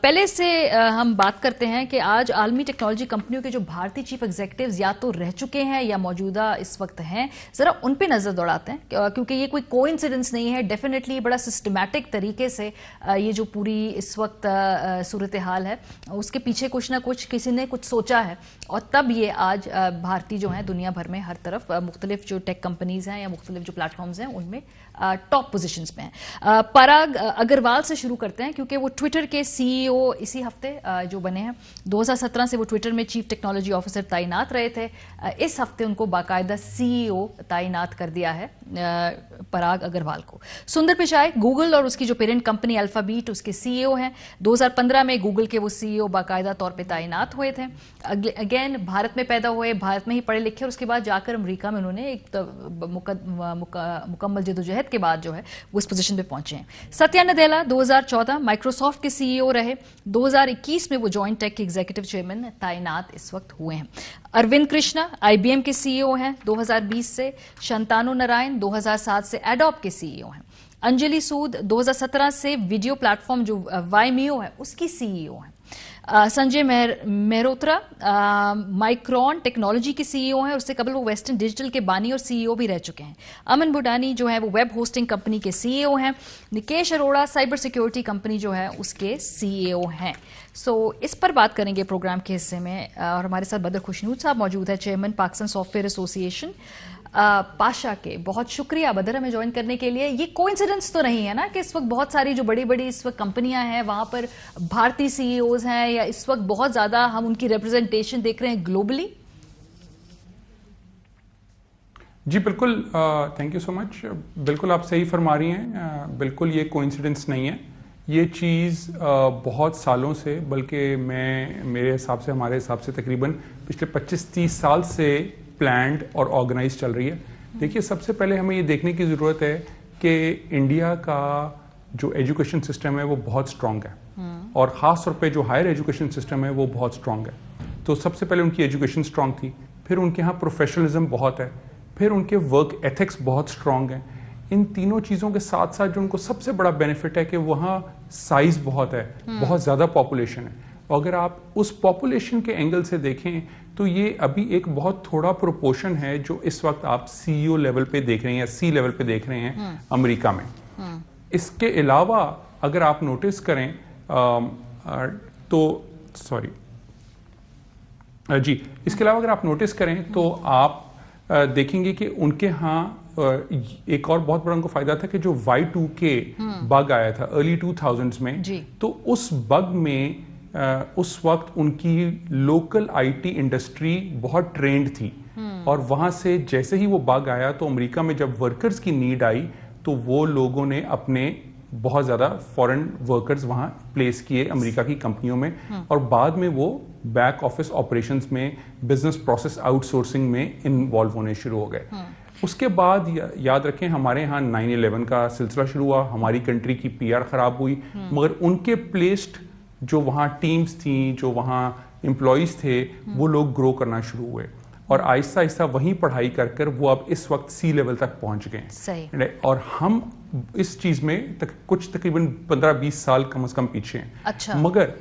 پہلے سے ہم بات کرتے ہیں کہ آج عالمی ٹیکنالوجی کمپنیوں کے جو بھارتی چیف ایگزیکٹوز یا تو رہ چکے ہیں یا موجودہ اس وقت ہیں, ذرا ان پہ نظر دوڑاتے ہیں کیونکہ یہ کوئی کو انسیڈنس نہیں ہے. ڈیفینیٹلی بڑا سسٹمیٹک طریقے سے یہ جو پوری اس وقت صورتحال ہے اس کے پیچھے کچھ نہ کچھ کسی نے کچھ سوچا ہے, اور تب یہ آج بھارتی جو ہیں دنیا بھر میں ہر طرف مختلف جو ٹیک کمپنیز ہیں یا مختلف جو پلیٹ فارمز ہیں ان میں ٹاپ پوزیشنز پہ ہیں. پراگ اگروال سے شروع کرتے ہیں کیونکہ وہ ٹویٹر کے سی ای او اسی ہفتے جو بنے ہیں. 2017 سے وہ ٹویٹر میں چیف ٹیکنالوجی آفیسر تعینات رہے تھے. اس ہفتے ان کو باقاعدہ سی ای او تعینات کر دیا ہے پراگ اگروال کو. سندر پچائی گوگل اور اس کی جو پیرنٹ کمپنی الفابیٹ اس کے سی ای او ہیں. 2015 میں گوگل کے وہ سی ای او باقاعدہ طور پہ تعینات ہوئے تھے. اگین بھارت میں پیدا ہوئے, بھارت میں ہی پڑھے لکھے, اور اس کے بعد جا کر امریکہ میں انہوں نے ایک مکمل جدوجہد کے بعد جو ہے وہ اس پوزیشن پہ پہنچے ہیں. ستیا نڈیلا 2014 مائکروسافٹ کے سی ای او رہے. 2021 میں وہ جوائنٹ ٹیک کے ایگزیکٹو چیئرمین تعینات اس وقت ہوئے ہیں. اروند کرشنا آئی بی ایم کے سی ای او ہیں 2020 سے. شنتانو نارائن 2007 سے ایڈوب کے سی ای او ہیں. انجلی سود 2017 سے ویڈیو پلیٹ فارم جو وائمیو ہے اس کی سی ای او ہیں. संजय मेहरोत्रा माइक्रॉन टेक्नोलॉजी के सीईओ हैं, उससे कबल वो वेस्टर्न डिजिटल के बानी और सीईओ भी रह चुके हैं। अमन बुडानी जो है वो वेब होस्टिंग कंपनी के सीईओ हैं। Nikesh Arora cyber security company जो है उसके सीईओ हैं। इस पर बात करेंगे प्रोग्राम के हिस्से में, और हमारे साथ बदर खुशनूद साहब मौजूद है, chairman Pakistan software association Pasha के। बहुत शुक्रिया बदर हमें ज्वाइन करने के लिए। ये कोइंसिडेंस तो नहीं है ना कि इस वक्त बहुत सारी जो बड़ी बड़ी इस वक्त कंपनियां हैं वहां पर भारतीय सीईओज हैं, या इस वक्त बहुत ज्यादा हम उनकी रिप्रेजेंटेशन देख रहे हैं ग्लोबली? जी बिल्कुल, थैंक यू सो मच। बिल्कुल आप सही फरमा रही हैं, बिल्कुल ये कोइंसिडेंस नहीं है। ये चीज़ बहुत सालों से, बल्कि मेरे हिसाब से, हमारे हिसाब से तकरीबन पिछले 25-30 साल से प्लान्ड और ऑर्गेनाइज चल रही है। देखिए, सबसे पहले हमें ये देखने की ज़रूरत है कि इंडिया का जो एजुकेशन सिस्टम है वो बहुत स्ट्रांग है, और ख़ास तौर पे जो हायर एजुकेशन सिस्टम है वो बहुत स्ट्रांग है। तो सबसे पहले उनकी एजुकेशन स्ट्रांग थी, फिर उनके यहाँ प्रोफेशनलिज्म बहुत है, फिर उनके वर्क एथिक्स बहुत स्ट्रांग है। इन तीनों चीज़ों के साथ साथ जो उनको सबसे बड़ा बेनिफिट है कि वहाँ साइज बहुत है, बहुत ज़्यादा पॉपुलेशन है। अगर आप उस पॉपुलेशन के एंगल से देखें तो ये अभी एक बहुत थोड़ा प्रोपोर्शन है जो इस वक्त आप सीईओ लेवल पे देख रहे हैं या सी लेवल पे देख रहे हैं अमेरिका में। इसके अलावा अगर आप नोटिस करें तो इसके अलावा अगर आप नोटिस करें तो आप देखेंगे कि उनके यहाँ एक और बहुत बड़ा उनको फायदा था कि जो Y2K बग आया था अर्ली 2000s में, तो उस बग में उस वक्त उनकी लोकल आईटी इंडस्ट्री बहुत ट्रेंड थी, और वहां से जैसे ही वो बग आया तो अमेरिका में जब वर्कर्स की नीड आई तो वो लोगों ने अपने बहुत ज़्यादा फॉरेन वर्कर्स वहाँ प्लेस किए अमेरिका की कंपनियों में, और बाद में वो बैक ऑफिस ऑपरेशंस में, बिजनेस प्रोसेस आउटसोर्सिंग में इन्वॉल्व होने शुरू हो गए। उसके बाद याद रखें हमारे यहाँ 9/11 का सिलसिला शुरू हुआ, हमारी कंट्री की PR खराब हुई, मगर उनके प्लेस्ड जो वहाँ टीम्स थी, जो वहाँ एम्प्लॉयज़ थे, वो लोग ग्रो करना शुरू हुए, और आहिस्ता आहिस्ता वहीं पढ़ाई कर वो अब इस वक्त सी लेवल तक पहुंच गए। और हम इस चीज में कुछ तकरीबन 15-20 साल कम से कम पीछे हैं। अच्छा। मगर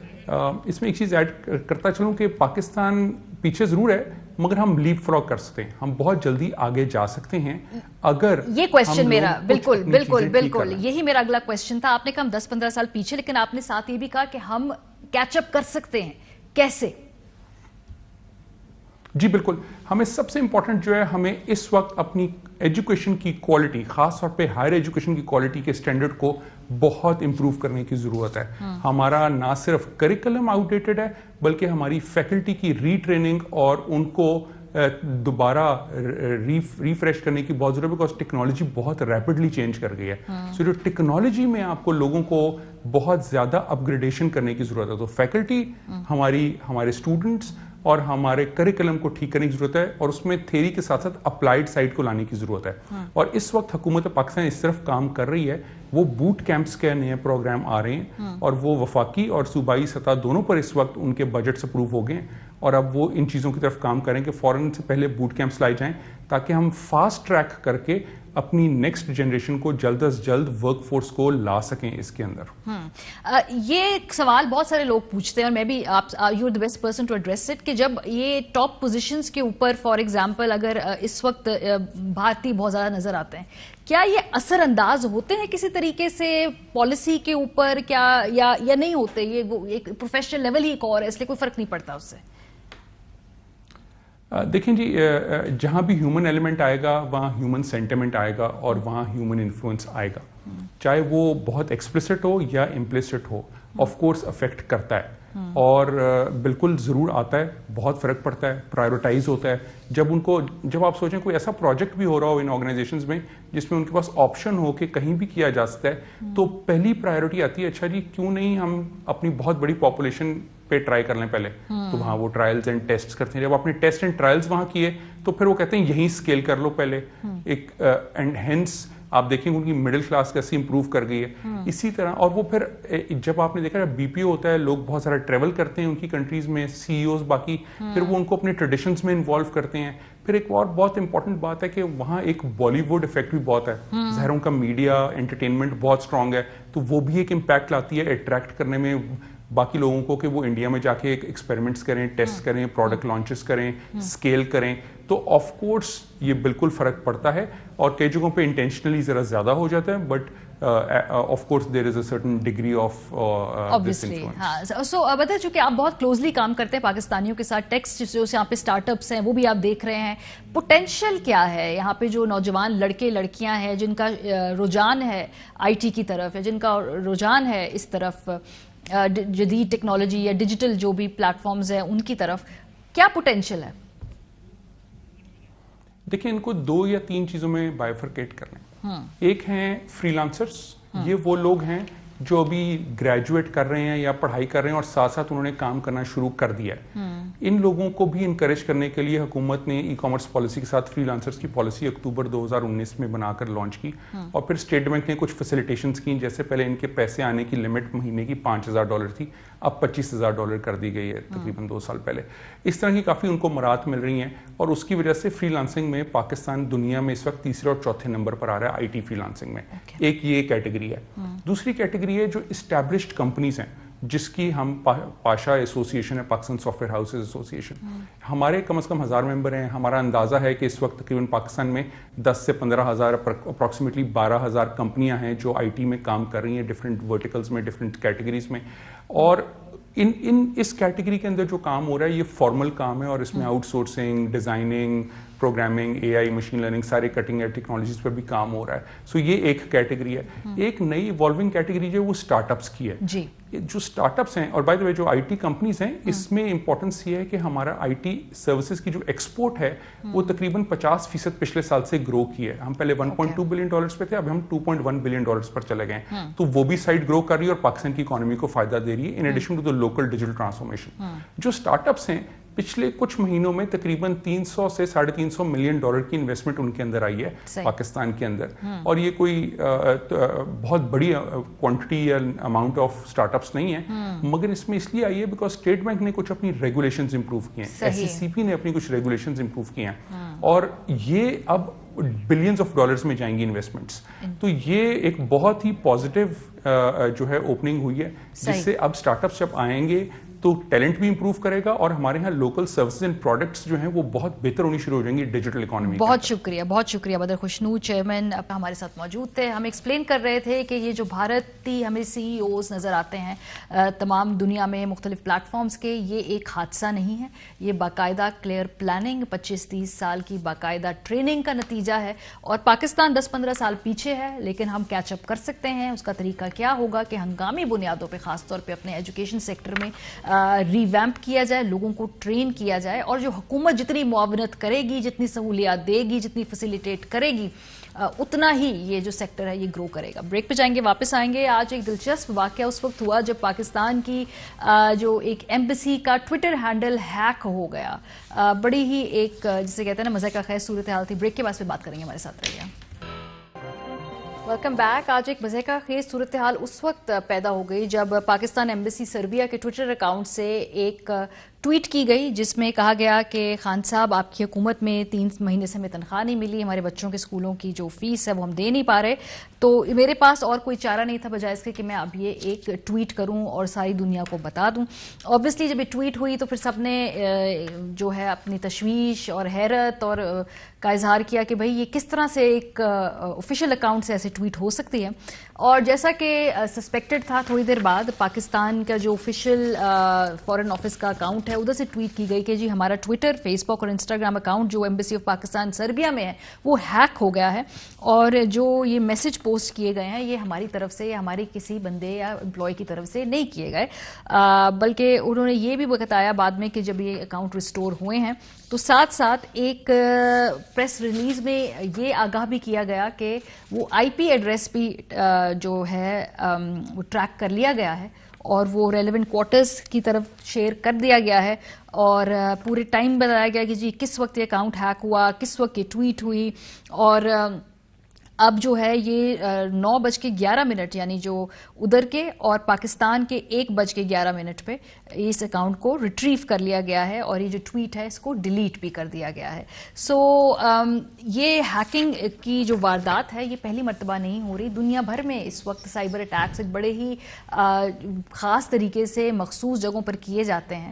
इसमें एक चीज ऐड करता चलूं कि पाकिस्तान पीछे जरूर है, मगर हम लीप फ्रॉग कर सकते हैं, हम बहुत जल्दी आगे जा सकते हैं अगर ये क्वेश्चन मेरा बिल्कुल यही मेरा अगला क्वेश्चन था। आपने कहा हम 10-15 साल पीछे, लेकिन आपने साथ ये भी कहा कि हम कैचअप कर सकते हैं, कैसे? जी बिल्कुल, हमें सबसे इंपॉर्टेंट जो है, हमें इस वक्त अपनी एजुकेशन की क्वालिटी, खास तौर पे हायर एजुकेशन की क्वालिटी के स्टैंडर्ड को बहुत इंप्रूव करने की जरूरत है। हमारा ना सिर्फ करिकुलम आउटडेटेड है, बल्कि हमारी फैकल्टी की रीट्रेनिंग और उनको दोबारा रिफ्रेश करने की बहुत जरूरत है, बिकॉज टेक्नोलॉजी बहुत रैपिडली चेंज कर गई है। सो जो टेक्नोलॉजी में आपको लोगों को बहुत ज्यादा अपग्रेडेशन करने की जरूरत है, तो फैकल्टी, हमारे स्टूडेंट्स और हमारे करिकुलम को ठीक करने की जरूरत है, और उसमें थ्योरी के साथ साथ अप्लाइड साइड को लाने की जरूरत है। और इस वक्त हुकूमत पाकिस्तान इस तरफ काम कर रही है, वो बूट कैंप्स के नए प्रोग्राम आ रहे हैं, और वो वफाकी और सूबाई सतह दोनों पर इस वक्त उनके बजट्स अप्रूव हो गए, और अब वो इन चीज़ों की तरफ काम करें कि फॉरेन से पहले बूट कैंप्स लाए जाएं, ताकि हम फास्ट ट्रैक करके अपनी नेक्स्ट जनरेशन को जल्द से जल्द वर्कफोर्स को ला सकें इसके अंदर। ये सवाल बहुत सारे लोग पूछते हैं, और मैं भी you are the best person to address it, कि जब ये टॉप पोजीशंस के ऊपर फॉर एग्जांपल अगर इस वक्त भारतीय बहुत ज्यादा नजर आते हैं, क्या ये असरअंदाज होते हैं किसी तरीके से पॉलिसी के ऊपर, क्या या नहीं होते? ये वो एक प्रोफेशनल लेवल ही एक और है, इसलिए कोई फर्क नहीं पड़ता उससे। देखें जी, जहाँ भी ह्यूमन एलिमेंट आएगा वहाँ ह्यूमन सेंटिमेंट आएगा, और वहाँ ह्यूमन इन्फ्लुएंस आएगा, चाहे वो बहुत एक्सप्लिसिट हो या इम्प्लिसिट हो, ऑफ कोर्स अफेक्ट करता है, और बिल्कुल ज़रूर आता है, बहुत फ़र्क पड़ता है, प्रायोरिटाइज होता है। जब आप सोचें कोई ऐसा प्रोजेक्ट भी हो रहा हो इन ऑर्गेनाइजेशंस में जिसमें उनके पास ऑप्शन हो कि कहीं भी किया जा सकता है, तो पहली प्रायोरिटी आती है, अच्छा जी क्यों नहीं हम अपनी बहुत बड़ी पॉपुलेशन पे ट्राई कर लें पहले। तो वहाँ वो ट्रायल्स एंड टेस्ट्स करते हैं, जब आपने टेस्ट एंड ट्रायल्स वहाँ किए तो फिर वो कहते हैं यहीं स्केल कर लो पहले, एंड हेंस आप देखेंगे उनकी मिडिल क्लास कैसे इंप्रूव कर गई है। इसी तरह, और वो फिर जब आपने देखा BPO होता है, लोग बहुत सारा ट्रेवल करते हैं उनकी कंट्रीज में, CEOs बाकी, फिर वो उनको अपने ट्रेडिशंस में इन्वॉल्व करते हैं। फिर एक और बहुत इंपॉर्टेंट बात है कि वहाँ एक बॉलीवुड इफेक्ट भी बहुत है, ज़ाहिर उनका मीडिया एंटरटेनमेंट बहुत स्ट्रांग है, तो वो भी एक इम्पैक्ट लाती है अट्रैक्ट करने में باقی لوگوں کو کہ وہ انڈیا میں جا کے ایکسپیریمنٹس کریں, ٹیسٹ کریں, پروڈکٹ لانچز کریں, اسکیل کریں, تو آف کورس یہ بالکل فرق پڑتا ہے. اور کئی جگہوں پہ انٹینشنلی ذرا زیادہ ہو جاتا ہے, but of course there is a certain degree of this influence. ہاں, سو بتا چونکہ آپ بہت کلوزلی کام کرتے ہیں پاکستانیوں کے ساتھ, ٹیکس جو یہاں پہ اسٹارٹ اپس ہیں وہ بھی آپ دیکھ رہے ہیں, پوٹینشیل کیا ہے یہاں پہ جو نوجوان لڑکے لڑکیاں ہیں جن کا رجحان ہے آئی ٹی کی طرف ہے, جن کا رجحان ہے اس طرف جدید ٹیکنالوجی یا ڈیجیٹل جو بھی پلیٹ فارمز ہیں ان کی طرف, کیا پوٹینشیل ہے؟ دیکھیں ان کو 2 یا 3 چیزوں میں بائیفرکیٹ کر لیں. ایک ہیں فری لانسرز, یہ وہ لوگ ہیں جو ابھی گریجویٹ کر رہے ہیں یا پڑھائی کر رہے ہیں اور ساتھ ساتھ انہوں نے کام کرنا شروع کر دیا ہے. ان لوگوں کو بھی انکریج کرنے کے لیے حکومت نے ای کامرس پالیسی کے ساتھ فری لانسرز کی پالیسی اکتوبر 2019 میں بنا کر لانچ کی, اور پھر اسٹیٹ بینک نے کچھ فیسیلیٹیشنز کی, جیسے پہلے ان کے پیسے آنے کی لمٹ مہینے کی $5,000 تھی, اب $25,000 کر دی گئی ہے تقریباً 2 سال پہلے. اس طرح کی کافی ان کو مراحت مل رہی ہیں, اور اس کی وجہ سے فری لانسنگ میں پاکستان دنیا میں اس وقت 3 اور 4 نمبر پر آ رہا ہے آئی ٹی فری لانسنگ میں. ایک یہ کیٹیگری ہے. دوسری کیٹیگری ہے جو اسٹیبلشڈ کمپنیز ہیں, جس کی ہم پاشا ایسوسیشن ہے, Pakistan soft where houses association, ہمارے کم از کم 1000 ممبر ہیں. ہمارا اندازہ ہے کہ اس وقت تقریباً پاکستان میں 10 سے 15,000 اپروکسیمیٹلی 12,000 کمپنیاں ہیں جو آئی ٹی میں کام کر رہی ہیں, ڈفرینٹ ورٹیکلز میں, ڈفرینٹ کیٹیگریز میں. اور اس کیٹیگری کے اندر جو کام ہو رہا ہے یہ فارمل کام ہے, اور اس میں آؤٹ سورسنگ, ڈیزائننگ, پروگرامنگ, اے آئی, مشین لرننگ, سارے کٹنگ ایج ٹیکنالوجیز پر بھی کام ہو رہا ہے. سو یہ ایک کیٹیگری ہے. ایک نئی ایوالونگ کیٹیگری جو ہے وہ اسٹارٹ اپس کی ہے. جی, جو اسٹارٹ اپس ہیں, اور بائی دا وے جو آئی ٹی کمپنیز ہیں, اس میں امپورٹنس یہ ہے کہ ہمارا آئی ٹی سروسز کی جو ایکسپورٹ ہے وہ تقریباً 50% پچھلے سال سے گرو کی ہے. ہم پہلے $1.2 بلین پہ تھے, اب ہم $2.1 بلین پر چلے گئے. تو وہ بھی سائڈ گرو کر رہی ہے اور پاکستان کی اکانومی کو فائدہ دے رہی ہے, in addition to the local digital transformation. جو اسٹارٹ اپس ہیں پچھلے کچھ مہینوں میں تقریباً $300 سے $350 ملین کی انویسٹمنٹ ان کے اندر آئی ہے پاکستان کے اندر. اور یہ کوئی بہت بڑی کوانٹٹی یا اماؤنٹ آف اسٹارٹ اپس نہیں ہے, مگر اس میں اس لیے آئی ہے بیکاز اسٹیٹ بینک نے کچھ اپنی ریگولیشنز امپروو کی ہیں, ایس سی سی پی نے اپنی کچھ ریگولیشنز امپروو کی ہیں, اور یہ اب بلینز آف ڈالرز میں جائیں گی انویسٹمنٹس. تو یہ ایک بہت ہی پازیٹیو جو ہے اوپننگ ہوئی ہے, جس سے اب اسٹارٹ اپس جب آئیں گے تو ٹیلنٹ بھی امپروو کرے گا, اور ہمارے یہاں لوکل سروسز اینڈ پروڈکٹس جو ہیں وہ بہت بہتر ہونی شروع ہو جائیں گی ڈیجیٹل اکانومی. بہت شکریہ بدر خوشنود چیئرمین ہمارے ساتھ موجود تھے. ہم ایکسپلین کر رہے تھے کہ یہ جو بھارتی ہمیں سی ای اوز نظر آتے ہیں تمام دنیا میں مختلف پلیٹ فارمز کے, یہ ایک حادثہ نہیں ہے, یہ باقاعدہ کلیئر پلاننگ 25-30 سال کی باقاعدہ ٹریننگ کا نتیجہ ہے. اور پاکستان 10-15 سال پیچھے ہے, لیکن ہم کیچ اپ کر سکتے ہیں. اس کا طریقہ کیا ہوگا کہ ہنگامی بنیادوں پہ خاص طور پہ اپنے ایجوکیشن سیکٹر میں ریویمپ کیا جائے, لوگوں کو ٹرین کیا جائے, اور جو حکومت جتنی معاونت کرے گی, جتنی سہولیات دے گی, جتنی فیسیلیٹیٹ کرے گی, اتنا ہی یہ جو سیکٹر ہے یہ گرو کرے گا. بریک پہ جائیں گے, واپس آئیں گے. آج ایک دلچسپ واقعہ اس وقت ہوا جب پاکستان کی جو ایک ایمبیسی کا ٹویٹر ہینڈل ہیک ہو گیا. بڑی ہی ایک جسے کہتے ہیں نا مزے کا خیر صورتحال تھی. بریک کے بعد پھر بات کریں گے, ہمارے ساتھ رہیے. Welcome back. آج ایک مزے کا خیز صورتحال اس وقت پیدا ہو گئی جب پاکستان ایمبیسی سربیا کے ٹویٹر اکاؤنٹ سے ایک ٹویٹ کی گئی جس میں کہا گیا کہ خان صاحب آپ کی حکومت میں 3 مہینے سے ہمیں تنخواہ نہیں ملی, ہمارے بچوں کے اسکولوں کی جو فیس ہے وہ ہم دے نہیں پا رہے, تو میرے پاس اور کوئی چارہ نہیں تھا بجائے اس کے کہ میں اب یہ ایک ٹویٹ کروں اور ساری دنیا کو بتا دوں. اوبویسلی جب یہ ٹویٹ ہوئی تو پھر سب نے جو ہے اپنی تشویش اور حیرت اور کا اظہار کیا کہ بھئی یہ کس طرح سے ایک آفیشیل اکاؤنٹ سے ایسے ٹویٹ ہو سکتی ہے. اور جیسا کہ سسپیکٹڈ تھا, تھوڑی دیر بعد پاکستان کا جو آفیشیل فارن آفس کا اکاؤنٹ ہے ادھر سے ٹویٹ کی گئی کہ جی ہمارا ٹویٹر, فیس بک اور انسٹاگرام اکاؤنٹ جو ایمبیسی آف پاکستان سربیا میں ہے وہ ہیک ہو گیا ہے, اور جو یہ میسج پوسٹ کیے گئے ہیں یہ ہماری طرف سے یا ہمارے کسی بندے یا امپلائی کی طرف سے نہیں کیے گئے, بلکہ انہوں نے یہ بھی بتایا بعد میں کہ جب یہ اکاؤنٹ ریسٹور ہوئے ہیں تو ساتھ ساتھ ایک پریس ریلیز میں یہ آگاہ بھی کیا گیا کہ وہ آئی پی ایڈریس بھی جو ہے وہ ٹریک کر لیا گیا ہے اور وہ ریلیونٹ کوارٹرز کی طرف شیئر کر دیا گیا ہے, اور پورے ٹائم بتایا گیا کہ جی کس وقت یہ اکاؤنٹ ہیک ہوا, کس وقت یہ ٹویٹ ہوئی, اور اب جو ہے یہ 9:11 یعنی جو ادھر کے اور پاکستان کے 1:11 پہ اس اکاؤنٹ کو ریٹریو کر لیا گیا ہے اور یہ جو ٹویٹ ہے اس کو ڈیلیٹ بھی کر دیا گیا ہے. سو یہ ہیکنگ کی جو واردات ہے یہ پہلی مرتبہ نہیں ہو رہی. دنیا بھر میں اس وقت سائبر اٹیکس ایک بڑے ہی خاص طریقے سے مخصوص جگہوں پر کیے جاتے ہیں.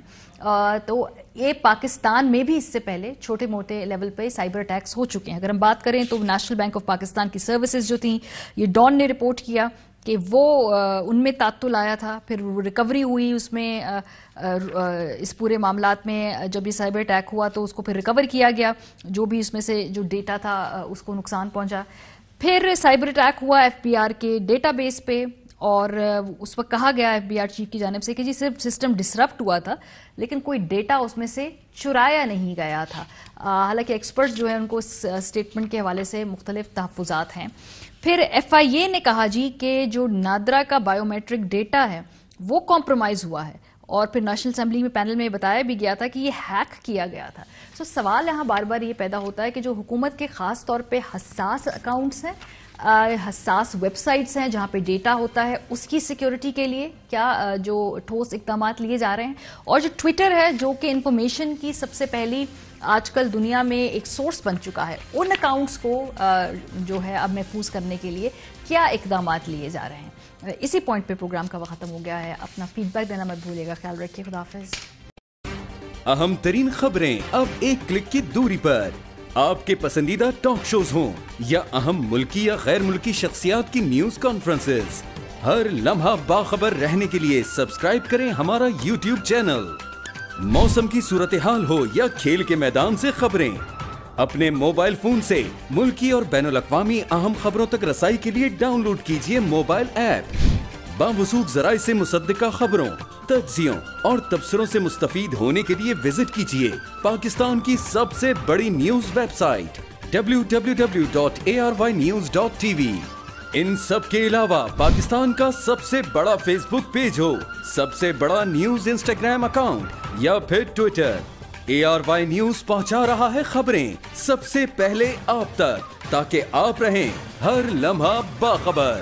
تو یہ پاکستان میں بھی اس سے پہلے چھوٹے موٹے لیول پہ سائبر اٹیکس ہو چکے ہیں. اگر ہم بات کریں تو نیشنل بینک آف پاکستان کی سروسز جو تھیں یہ ڈان نے رپورٹ کیا کہ وہ ان میں تعطل آیا تھا, پھر ریکوری ہوئی اس میں اس پورے معاملات میں. جب یہ سائبر اٹیک ہوا تو اس کو پھر ریکور کیا گیا, جو بھی اس میں سے جو ڈیٹا تھا اس کو نقصان پہنچا. پھر سائبر اٹیک ہوا ایف بی آر کے ڈیٹا بیس پہ اور اس وقت کہا گیا ایف بی آر چیف کی جانب سے کہ جی صرف سسٹم ڈسرپٹ ہوا تھا لیکن کوئی ڈیٹا اس میں سے چرایا نہیں گیا تھا. حالانکہ ایکسپرٹس جو ہیں ان کو اس اسٹیٹمنٹ کے حوالے سے مختلف تحفظات ہیں. پھر ایف آئی اے نے کہا جی کہ جو نادرا کا بایو میٹرک ڈیٹا ہے وہ کمپرومائز ہوا ہے, اور پھر نیشنل اسمبلی میں پینل میں بتایا بھی گیا تھا کہ یہ ہیک کیا گیا تھا. سو سوال یہاں بار بار یہ پیدا ہوتا ہے کہ جو حکومت کے خاص طور پہ حساس اکاؤنٹس ہیں, حساس ویب سائٹس ہیں جہاں پہ ڈیٹا ہوتا ہے, اس کی سیکیورٹی کے لیے کیا جو ٹھوس اقدامات لیے جا رہے ہیں. اور جو ٹویٹر ہے جو کہ انفارمیشن کی سب سے پہلی آج کل دنیا میں ایک سورس بن چکا ہے, ان اکاؤنٹس کو جو ہے اب محفوظ کرنے کے لیے کیا اقدامات لیے جا رہے ہیں. اسی پوائنٹ پہ پروگرام کا وقت ختم ہو گیا ہے. اپنا فیڈ بیک دینا مت بھولیے گا. خیال رکھیے. خدا حافظ. اہم ترین خبریں اب ایک کلک کی دوری پر. آپ کے پسندیدہ ٹاک شوز ہوں یا اہم ملکی یا غیر ملکی شخصیات کی نیوز کانفرنسز, ہر لمحہ باخبر رہنے کے لیے سبسکرائب کریں ہمارا یوٹیوب چینل. موسم کی صورتحال ہو یا کھیل کے میدان سے خبریں, اپنے موبائل فون سے ملکی اور بین الاقوامی اہم خبروں تک رسائی کے لیے ڈاؤن لوڈ کیجیے موبائل ایپ. باوثوق ذرائع سے مصدقہ خبروں, تجزیوں اور تبصروں سے مستفید ہونے کے لیے وزٹ کیجیے پاکستان کی سب سے بڑی نیوز ویب سائٹ www.arYnews.tv. ان سب کے علاوہ پاکستان کا سب سے بڑا فیس بک پیج ہو, سب سے بڑا نیوز انسٹاگرام اکاؤنٹ یا پھر ٹویٹر, ARY نیوز پہنچا رہا ہے خبریں سب سے پہلے آپ تک, تاکہ آپ رہیں ہر لمحہ باخبر.